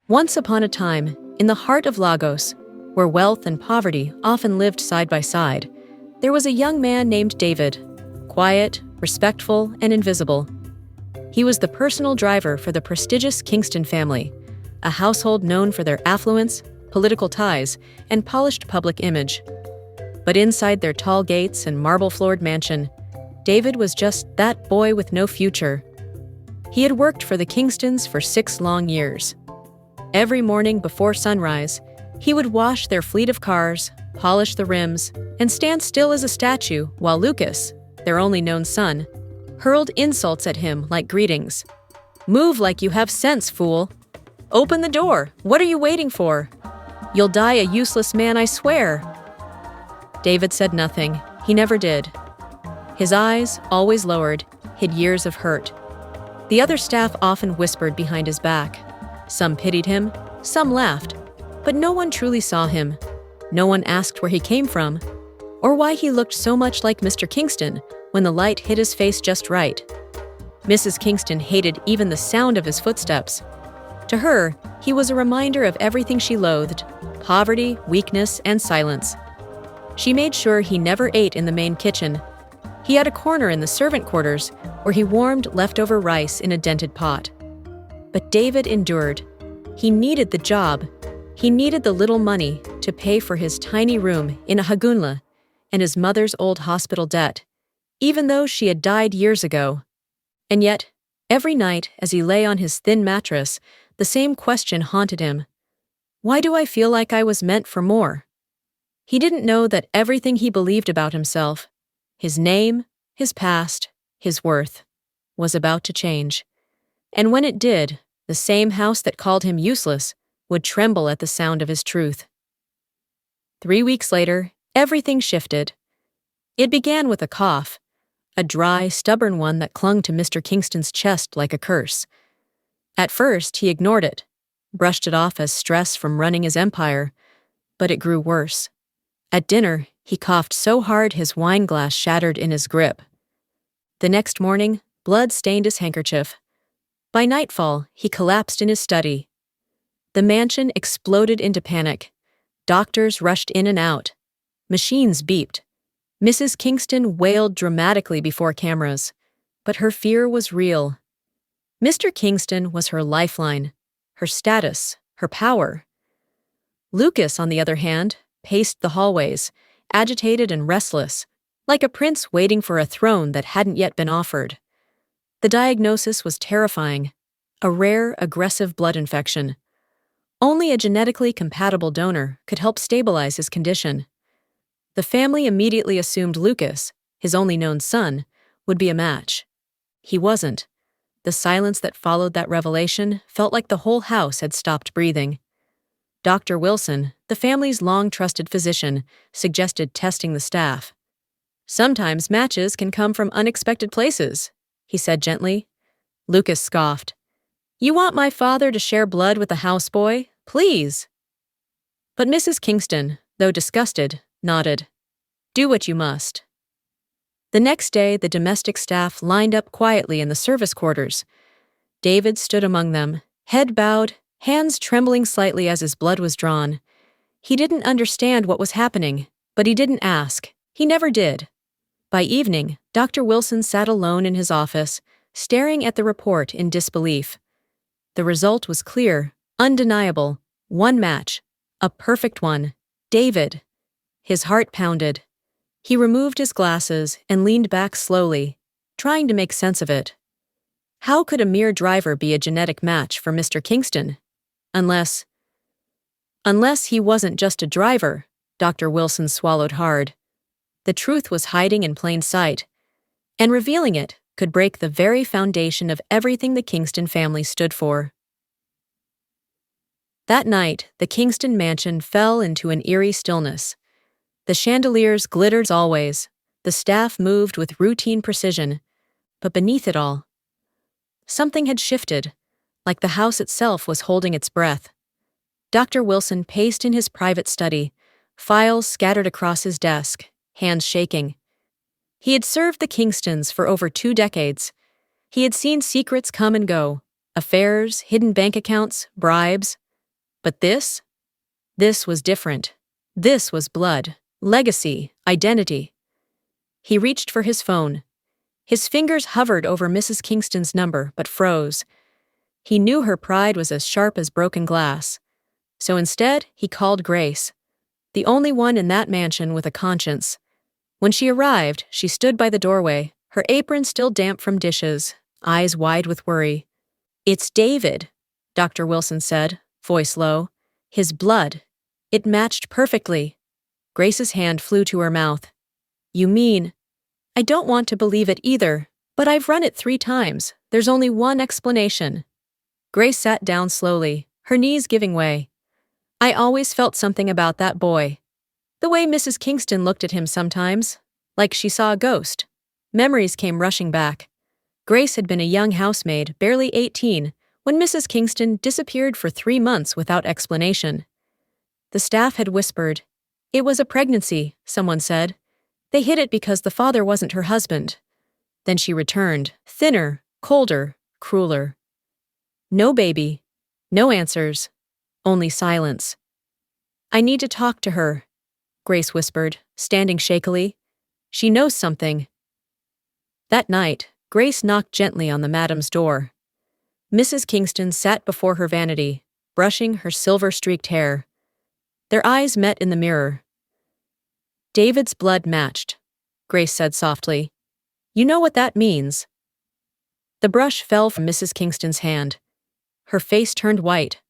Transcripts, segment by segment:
Once upon a time, in the heart of Lagos, where wealth and poverty often lived side by side, there was a young man named David, quiet, respectful, and invisible. He was the personal driver for the prestigious Kingston family, a household known for their affluence, political ties, and polished public image. But inside their tall gates and marble-floored mansion, David was just that boy with no future. He had worked for the Kingstons for 6 long years. Every morning before sunrise, he would wash their fleet of cars, polish the rims, and stand still as a statue while Lucas, their only known son, hurled insults at him like greetings. "Move like you have sense, fool! Open the door! What are you waiting for? You'll die a useless man, I swear!" David said nothing. He never did. His eyes, always lowered, hid years of hurt. The other staff often whispered behind his back. Some pitied him, some laughed, but no one truly saw him. No one asked where he came from, or why he looked so much like Mr. Kingston when the light hit his face just right. Mrs. Kingston hated even the sound of his footsteps. To her, he was a reminder of everything she loathed: poverty, weakness, and silence. She made sure he never ate in the main kitchen. He had a corner in the servant quarters where he warmed leftover rice in a dented pot. But David endured. He needed the job. He needed the little money to pay for his tiny room in a hagunla and his mother's old hospital debt, even though she had died years ago. And yet, every night as he lay on his thin mattress, the same question haunted him. Why do I feel like I was meant for more? He didn't know that everything he believed about himself, his name, his past, his worth, was about to change. And when it did, the same house that called him useless would tremble at the sound of his truth. 3 weeks later, everything shifted. It began with a cough, a dry, stubborn one that clung to Mr. Kingston's chest like a curse. At first, he ignored it, brushed it off as stress from running his empire, but it grew worse. At dinner, he coughed so hard his wine glass shattered in his grip. The next morning, blood stained his handkerchief. By nightfall, he collapsed in his study. The mansion exploded into panic. Doctors rushed in and out. Machines beeped. Mrs. Kingston wailed dramatically before cameras, but her fear was real. Mr. Kingston was her lifeline, her status, her power. Lucas, on the other hand, paced the hallways, agitated and restless, like a prince waiting for a throne that hadn't yet been offered. The diagnosis was terrifying: a rare, aggressive blood infection. Only a genetically compatible donor could help stabilize his condition. The family immediately assumed Lucas, his only known son, would be a match. He wasn't. The silence that followed that revelation felt like the whole house had stopped breathing. Dr. Wilson, the family's long-trusted physician, suggested testing the staff. "Sometimes matches can come from unexpected places," he said gently. Lucas scoffed. "You want my father to share blood with the houseboy? Please." But Mrs. Kingston, though disgusted, nodded. "Do what you must." The next day, the domestic staff lined up quietly in the service quarters. David stood among them, head bowed, hands trembling slightly as his blood was drawn. He didn't understand what was happening, but he didn't ask. He never did. By evening, Dr. Wilson sat alone in his office, staring at the report in disbelief. The result was clear, undeniable: one match, a perfect one, David. His heart pounded. He removed his glasses and leaned back slowly, trying to make sense of it. How could a mere driver be a genetic match for Mr. Kingston? Unless he wasn't just a driver. Dr. Wilson swallowed hard. The truth was hiding in plain sight, and revealing it could break the very foundation of everything the Kingston family stood for. That night, the Kingston mansion fell into an eerie stillness. The chandeliers glittered as always. The staff moved with routine precision. But beneath it all, something had shifted, like the house itself was holding its breath. Dr. Wilson paced in his private study, files scattered across his desk, hands shaking. He had served the Kingstons for over 2 decades. He had seen secrets come and go, affairs, hidden bank accounts, bribes. But this was different. This was blood, legacy, identity. He reached for his phone. His fingers hovered over Mrs. Kingston's number, but froze. He knew her pride was as sharp as broken glass. So instead, he called Grace, the only one in that mansion with a conscience. When she arrived, she stood by the doorway, her apron still damp from dishes, eyes wide with worry. "It's David," Dr. Wilson said, voice low. "His blood. It matched perfectly." Grace's hand flew to her mouth. "You mean—" "I don't want to believe it either, but I've run it 3 times. There's only one explanation." Grace sat down slowly, her knees giving way. "I always felt something about that boy. The way Mrs. Kingston looked at him sometimes, like she saw a ghost." Memories came rushing back. Grace had been a young housemaid, barely 18, when Mrs. Kingston disappeared for 3 months without explanation. The staff had whispered. It was a pregnancy, someone said. They hid it because the father wasn't her husband. Then she returned, thinner, colder, crueler. No baby. No answers. Only silence. "I need to talk to her," Grace whispered, standing shakily. "She knows something." That night, Grace knocked gently on the madam's door. Mrs. Kingston sat before her vanity, brushing her silver-streaked hair. Their eyes met in the mirror. "David's blood matched," Grace said softly. "You know what that means." The brush fell from Mrs. Kingston's hand. Her face turned white.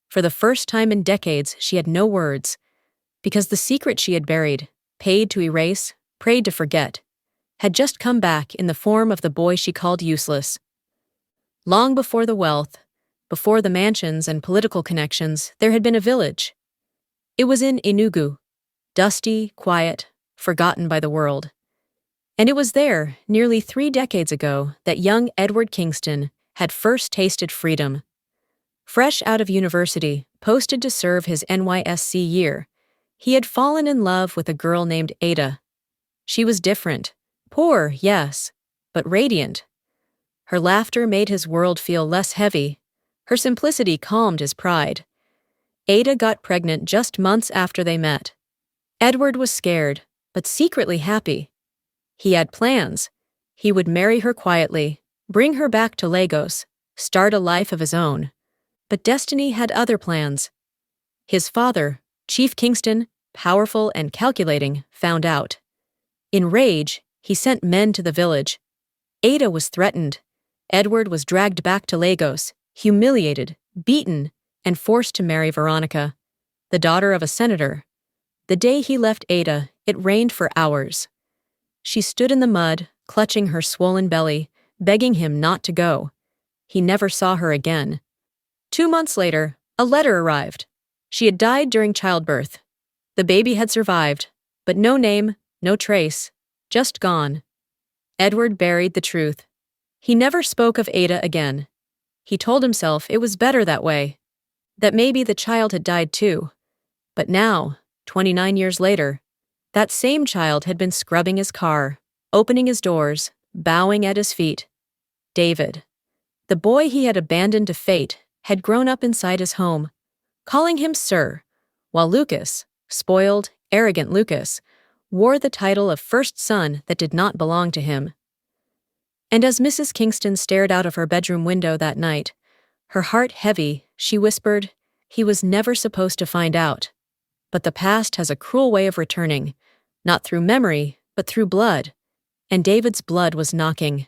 For the first time in decades, she had no words, because the secret she had buried, paid to erase, prayed to forget, had just come back in the form of the boy she called useless. Long before the wealth, before the mansions and political connections, there had been a village. It was in Enugu, dusty, quiet, forgotten by the world. And it was there, nearly 3 decades ago, that young Edward Kingston had first tasted freedom. Fresh out of university, posted to serve his NYSC year, he had fallen in love with a girl named Ada. She was different. Poor, yes, but radiant. Her laughter made his world feel less heavy. Her simplicity calmed his pride. Ada got pregnant just months after they met. Edward was scared, but secretly happy. He had plans. He would marry her quietly, bring her back to Lagos, start a life of his own. But destiny had other plans. His father, Chief Kingston, powerful and calculating, found out. In rage, he sent men to the village. Ada was threatened. Edward was dragged back to Lagos, humiliated, beaten, and forced to marry Veronica, the daughter of a senator. The day he left Ada, it rained for hours. She stood in the mud, clutching her swollen belly, begging him not to go. He never saw her again. 2 months later, a letter arrived. She had died during childbirth. The baby had survived, but no name, no trace, just gone. Edward buried the truth. He never spoke of Ada again. He told himself it was better that way, that maybe the child had died too. But now, 29 years later, that same child had been scrubbing his car, opening his doors, bowing at his feet. David, the boy he had abandoned to fate, had grown up inside his home, calling him Sir, while Lucas, spoiled, arrogant Lucas, wore the title of first son that did not belong to him. And as Mrs. Kingston stared out of her bedroom window that night, her heart heavy, she whispered, "He was never supposed to find out. But the past has a cruel way of returning, not through memory, but through blood." And David's blood was knocking.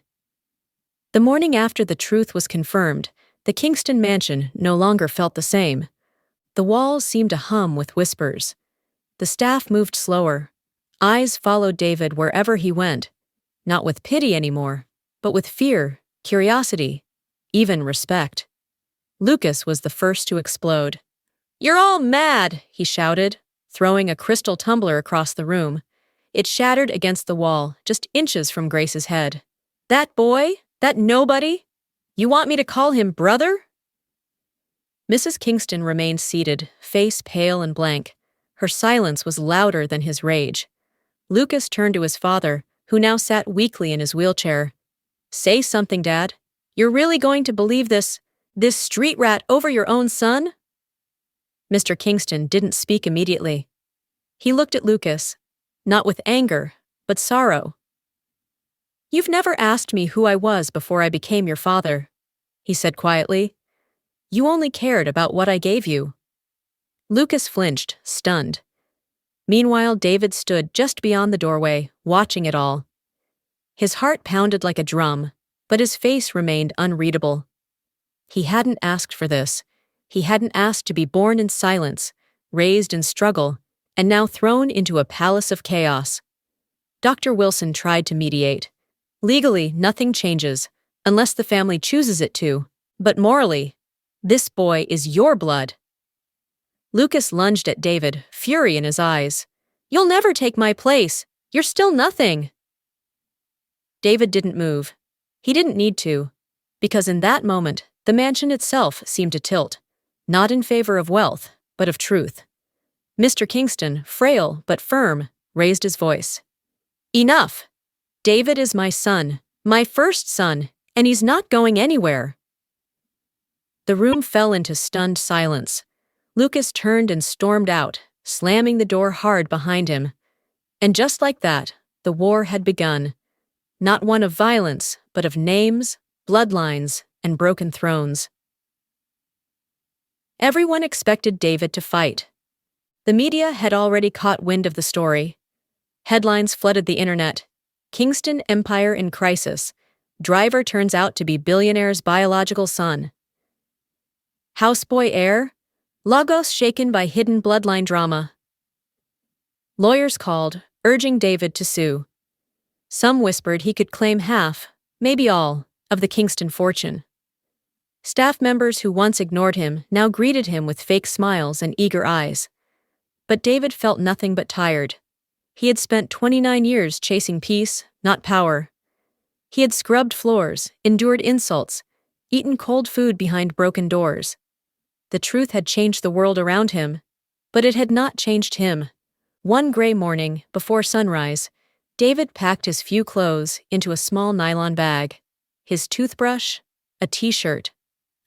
The morning after the truth was confirmed, the Kingston mansion no longer felt the same. The walls seemed to hum with whispers. The staff moved slower. Eyes followed David wherever he went, not with pity anymore, but with fear, curiosity, even respect. Lucas was the first to explode. "You're all mad," he shouted, throwing a crystal tumbler across the room. It shattered against the wall, just inches from Grace's head. "That boy? That nobody? You want me to call him brother?" Mrs. Kingston remained seated, face pale and blank. Her silence was louder than his rage. Lucas turned to his father, who now sat weakly in his wheelchair. "Say something, Dad. You're really going to believe this street rat over your own son?" Mr. Kingston didn't speak immediately. He looked at Lucas, not with anger, but sorrow. "You've never asked me who I was before I became your father," he said quietly. "You only cared about what I gave you." Lucas flinched, stunned. Meanwhile, David stood just beyond the doorway, watching it all. His heart pounded like a drum, but his face remained unreadable. He hadn't asked for this. He hadn't asked to be born in silence, raised in struggle, and now thrown into a palace of chaos. Dr. Wilson tried to mediate. Legally, nothing changes, unless the family chooses it to, but morally, this boy is your blood. Lucas lunged at David, fury in his eyes. "You'll never take my place. You're still nothing." David didn't move. He didn't need to, because in that moment, the mansion itself seemed to tilt, not in favor of wealth, but of truth. Mr. Kingston, frail but firm, raised his voice. "Enough! David is my son, my first son, and he's not going anywhere." The room fell into stunned silence. Lucas turned and stormed out, slamming the door hard behind him. And just like that, the war had begun. Not one of violence, but of names, bloodlines, and broken thrones. Everyone expected David to fight. The media had already caught wind of the story. Headlines flooded the internet. "Kingston Empire in crisis. Driver turns out to be billionaire's biological son." "Houseboy Heir? Lagos shaken by hidden bloodline drama." Lawyers called, urging David to sue. Some whispered he could claim half, maybe all, of the Kingston fortune. Staff members who once ignored him now greeted him with fake smiles and eager eyes. But David felt nothing but tired. He had spent 29 years chasing peace, not power. He had scrubbed floors, endured insults, eaten cold food behind broken doors. The truth had changed the world around him, but it had not changed him. One gray morning, before sunrise, David packed his few clothes into a small nylon bag. His toothbrush, a t-shirt,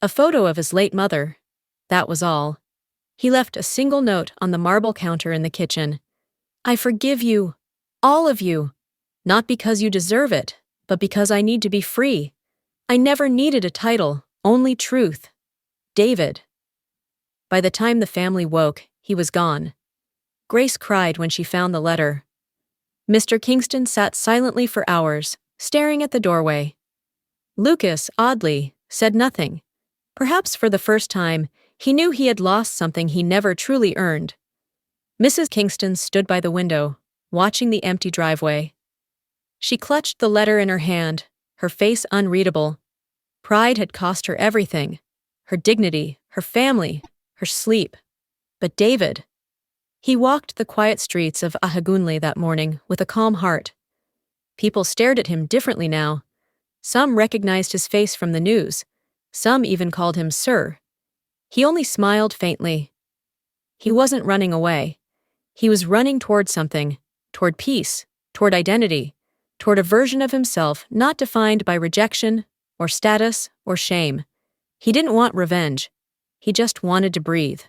a photo of his late mother. That was all. He left a single note on the marble counter in the kitchen. "I forgive you, all of you, not because you deserve it, but because I need to be free. I never needed a title, only truth. David." By the time the family woke, he was gone. Grace cried when she found the letter. Mr. Kingston sat silently for hours, staring at the doorway. Lucas, oddly, said nothing. Perhaps for the first time, he knew he had lost something he never truly earned. Mrs. Kingston stood by the window, watching the empty driveway. She clutched the letter in her hand, her face unreadable. Pride had cost her everything: her dignity, her family, her sleep. But David. He walked the quiet streets of Ahagunle that morning with a calm heart. People stared at him differently now. Some recognized his face from the news. Some even called him Sir. He only smiled faintly. He wasn't running away. He was running toward something, toward peace, toward identity, toward a version of himself not defined by rejection or status or shame. He didn't want revenge. He just wanted to breathe.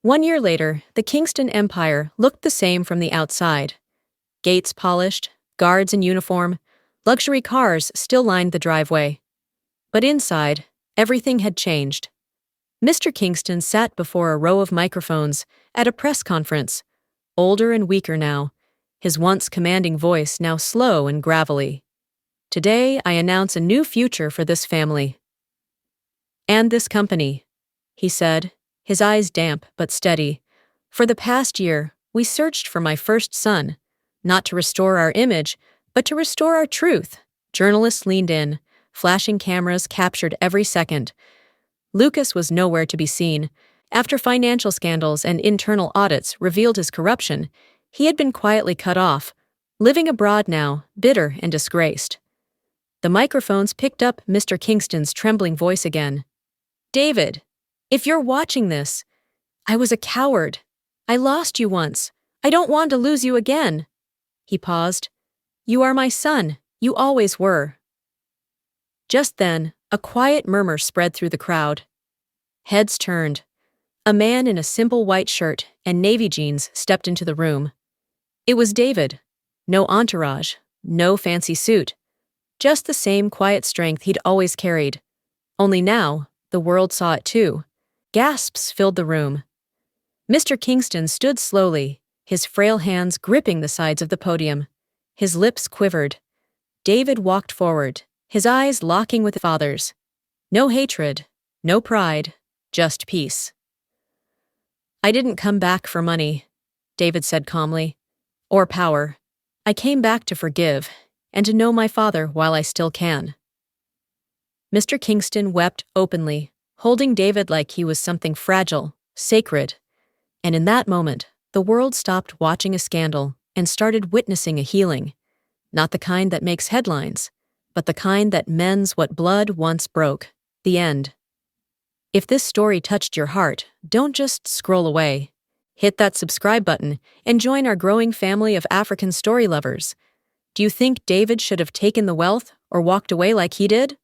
1 year later, the Kingston Empire looked the same from the outside. Gates polished, guards in uniform, luxury cars still lined the driveway. But inside, everything had changed. Mr. Kingston sat before a row of microphones at a press conference, older and weaker now, his once commanding voice now slow and gravelly. "Today, I announce a new future for this family. And this company," he said, his eyes damp but steady. "For the past year, we searched for my first son, not to restore our image, but to restore our truth." Journalists leaned in. Flashing cameras captured every second. Lucas was nowhere to be seen. After financial scandals and internal audits revealed his corruption, he had been quietly cut off, living abroad now, bitter and disgraced. The microphones picked up Mr. Kingston's trembling voice again. "David, if you're watching this, I was a coward. I lost you once. I don't want to lose you again." He paused. "You are my son. You always were." Just then, a quiet murmur spread through the crowd. Heads turned. A man in a simple white shirt and navy jeans stepped into the room. It was David. No entourage, no fancy suit. Just the same quiet strength he'd always carried. Only now, the world saw it too. Gasps filled the room. Mr. Kingston stood slowly, his frail hands gripping the sides of the podium. His lips quivered. David walked forward, his eyes locking with father's. No hatred, no pride, just peace. "I didn't come back for money," David said calmly, "or power. I came back to forgive, and to know my father while I still can." Mr. Kingston wept openly, holding David like he was something fragile, sacred. And in that moment, the world stopped watching a scandal and started witnessing a healing. Not the kind that makes headlines, but the kind that mends what blood once broke. The end. If this story touched your heart, don't just scroll away. Hit that subscribe button and join our growing family of African story lovers. Do you think David should have taken the wealth or walked away like he did?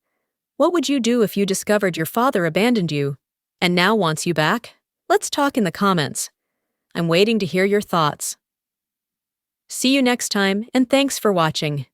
What would you do if you discovered your father abandoned you and now wants you back? Let's talk in the comments. I'm waiting to hear your thoughts. See you next time, and thanks for watching.